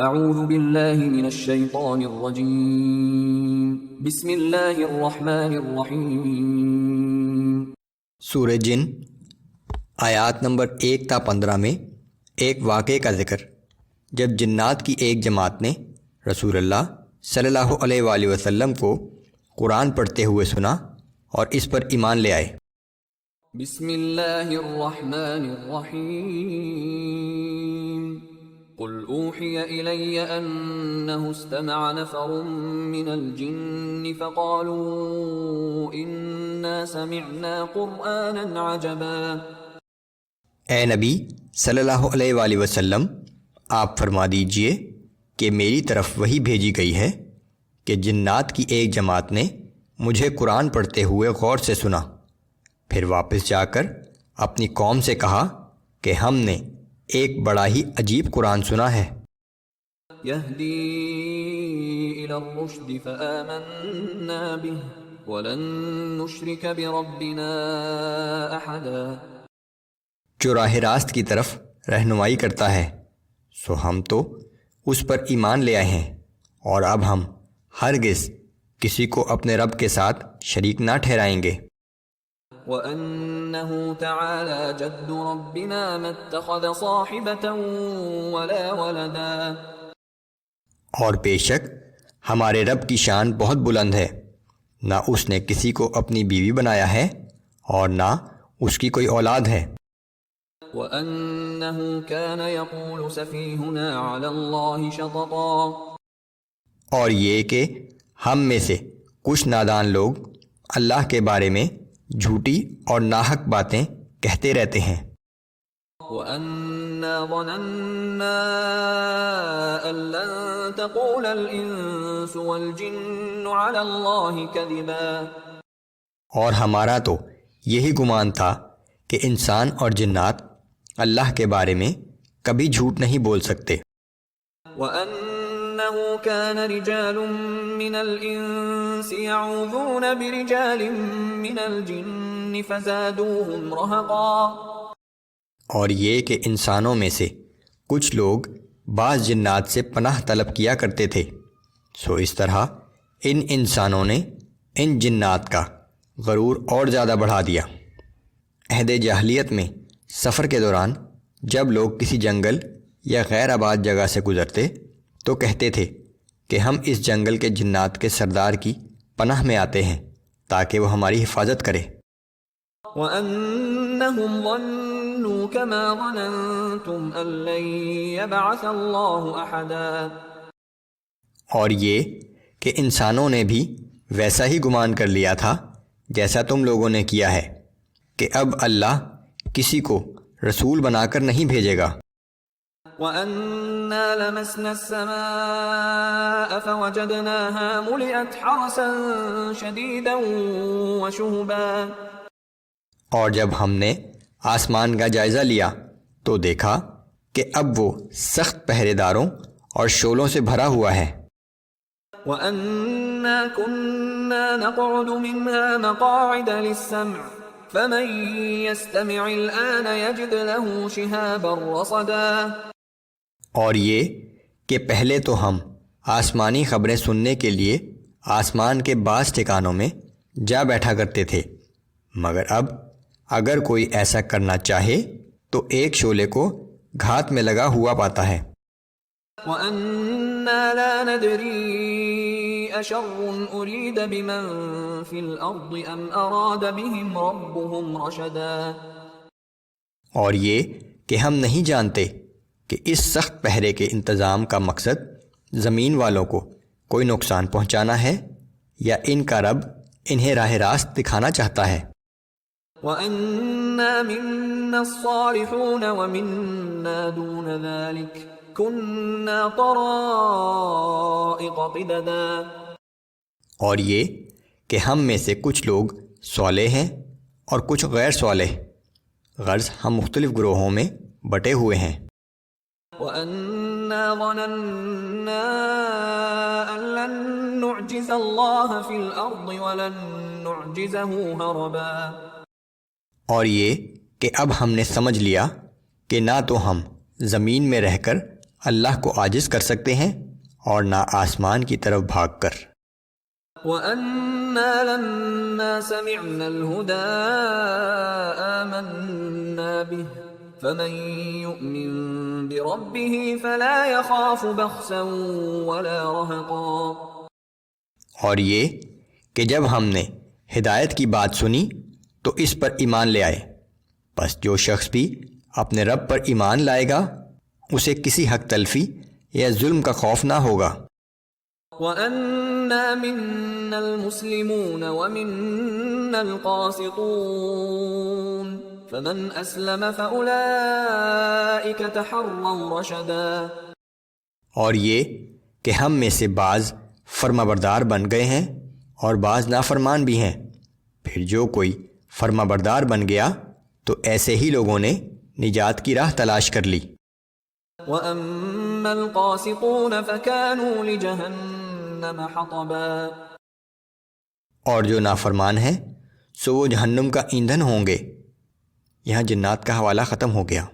اعوذ باللہ من الشیطان الرجیم بسم اللہ الرحمن الرحیم۔ سورہ جن آیات نمبر 1 تا 15 میں ایک واقعے کا ذکر، جب جنات کی ایک جماعت نے رسول اللہ صلی اللہ علیہ وآلہ وسلم کو قرآن پڑھتے ہوئے سنا اور اس پر ایمان لے آئے۔ بسم اللہ الرحمن الرحیم۔ قل اوحی الی انہ استمع نفر من الجن فقالوا انا سمعنا قرآنا عجبا۔ اے نبی صلی اللہ علیہ وآلہ وسلم، آپ فرما دیجئے کہ میری طرف وحی بھیجی گئی ہے کہ جنات کی ایک جماعت نے مجھے قرآن پڑھتے ہوئے غور سے سنا، پھر واپس جا کر اپنی قوم سے کہا کہ ہم نے ایک بڑا ہی عجیب قرآن سنا ہے۔ یہدی الی الرشد فآمنا بہ ولن نشرک بربنا احدا۔ جو راہ راست کی طرف رہنمائی کرتا ہے، سو ہم تو اس پر ایمان لے آئے ہیں، اور اب ہم ہرگز کسی کو اپنے رب کے ساتھ شریک نہ ٹھہرائیں گے۔ وَأَنَّهُ تَعَالَى جَدُّ رَبِّنَا مَا اتَّخَذَ صَاحِبَةً وَلَا وَلَدًا۔ اور بے شک ہمارے رب کی شان بہت بلند ہے، نہ اس نے کسی کو اپنی بیوی بنایا ہے اور نہ اس کی کوئی اولاد ہے۔ وَأَنَّهُ كَانَ يَقُولُ سَفِيهُنَا عَلَى اللَّهِ شَطَطًا۔ اور یہ کہ ہم میں سے کچھ نادان لوگ اللہ کے بارے میں جھوٹی اور ناحق باتیں کہتے رہتے ہیں۔ وَأَنَّا ظَنَنَّا أَن لَّن تَقُولَ الْإِنسُ وَالْجِنُّ عَلَى اللَّهِ كَذِبًا۔ اور ہمارا تو یہی گمان تھا کہ انسان اور جنات اللہ کے بارے میں کبھی جھوٹ نہیں بول سکتے۔ وَأَنَّهُ كَانَ رِجَالٌ مِّنَ الْإِنسِ يَعُوذُونَ بِرِجَالٍ مِّنَ الْجِنِّ فَزَادُوهُمْ رَهَقًا۔ اور یہ کہ انسانوں میں سے کچھ لوگ بعض جنات سے پناہ طلب کیا کرتے تھے، سو اس طرح ان انسانوں نے ان جنات کا غرور اور زیادہ بڑھا دیا۔ عہد جاہلیت میں سفر کے دوران جب لوگ کسی جنگل یا غیر آباد جگہ سے گزرتے تو کہتے تھے کہ ہم اس جنگل کے جنات کے سردار کی پناہ میں آتے ہیں تاکہ وہ ہماری حفاظت کرے۔ وَأَنَّهُمْ ظَنُّوا كَمَا ظَنَنْتُمْ أَن لَّن يَبْعَثَ اللَّهُ أَحَدًا۔ اور یہ کہ انسانوں نے بھی ویسا ہی گمان کر لیا تھا جیسا تم لوگوں نے کیا ہے کہ اب اللہ کسی کو رسول بنا کر نہیں بھیجے گا۔ وَأَنَّا لَمَسْنَا السَّمَاءَ فَوَجَدْنَاهَا مُلِئَتْ حَرَسًا شَدِيدًا وَشُهُبًا۔ اور جب ہم نے آسمان کا جائزہ لیا تو دیکھا کہ اب وہ سخت پہرے داروں اور شعلوں سے بھرا ہوا ہے۔ وَأَنَّا كُنَّا نَقْعُدُ مِنْهَا مَقَاعِدَ لِلسَّمْعِ فَمَن يَسْتَمِعِ الْآنَ يَجِدْ لَهُ شِهَابًا رَّصَدًا۔ اور یہ کہ پہلے تو ہم آسمانی خبریں سننے کے لیے آسمان کے بعض ٹھکانوں میں جا بیٹھا کرتے تھے، مگر اب اگر کوئی ایسا کرنا چاہے تو ایک شعلے کو گھات میں لگا ہوا پاتا ہے۔ وَأَنَّا لَا نَدْرِي أَشَرٌّ أُرِيدَ بِمَن فِي الْأَرْضِ أَمْ أَرَادَ بِهِمْ رَبُّهُمْ رَشَدًا۔ اور یہ کہ ہم نہیں جانتے کہ اس سخت پہرے کے انتظام کا مقصد زمین والوں کو کوئی نقصان پہنچانا ہے یا ان کا رب انہیں راہ راست دکھانا چاہتا ہے۔ وَأَنَّا مِنَّا الصَّالِحُونَ وَمِنَّا دُونَ ذَلِكَ كُنَّا طَرَائِقَ قِدَدًا۔ اور یہ کہ ہم میں سے کچھ لوگ صالح ہیں اور کچھ غیر صالح، غرض ہم مختلف گروہوں میں بٹے ہوئے ہیں۔ وَأَنَّا ظَنَنَّا أَن لَّن نُّعْجِزَ اللَّهَ فِي الْأَرْضِ وَلَن نُّعْجِزَهُ هَرَبًا۔ اور یہ کہ اب ہم نے سمجھ لیا کہ نہ تو ہم زمین میں رہ کر اللہ کو عاجز کر سکتے ہیں اور نہ آسمان کی طرف بھاگ کر۔ وَأَنَّا لَمَّا سَمِعْنَا الْهُدَىٰ آمَنَّا بِهِ فَمَن يُؤْمِن بِرَبِّهِ فَلَا يَخَافُ بَخْسًا وَلَا رَهَقًا۔ اور یہ کہ جب ہم نے ہدایت کی بات سنی تو اس پر ایمان لے آئے، بس جو شخص بھی اپنے رب پر ایمان لائے گا اسے کسی حق تلفی یا ظلم کا خوف نہ ہوگا۔ وَأَنَّا مِنَّا الْمُسْلِمُونَ وَمِنَّا الْقَاسِطُونَ فَمَنْ أَسْلَمَ فَأُولَئِكَ تَحَرَّوْا رَشَدًا۔ اور یہ کہ ہم میں سے بعض فرما بردار بن گئے ہیں اور بعض نافرمان بھی ہیں، پھر جو کوئی فرما بردار بن گیا تو ایسے ہی لوگوں نے نجات کی راہ تلاش کر لی۔ وَأَمَّا الْقَاسِطُونَ فَكَانُوا لِجَهَنَّمَ حَطَبًا۔ اور جو نافرمان ہیں سو وہ جہنم کا ایندھن ہوں گے۔ یہاں جنات کا حوالہ ختم ہو گیا۔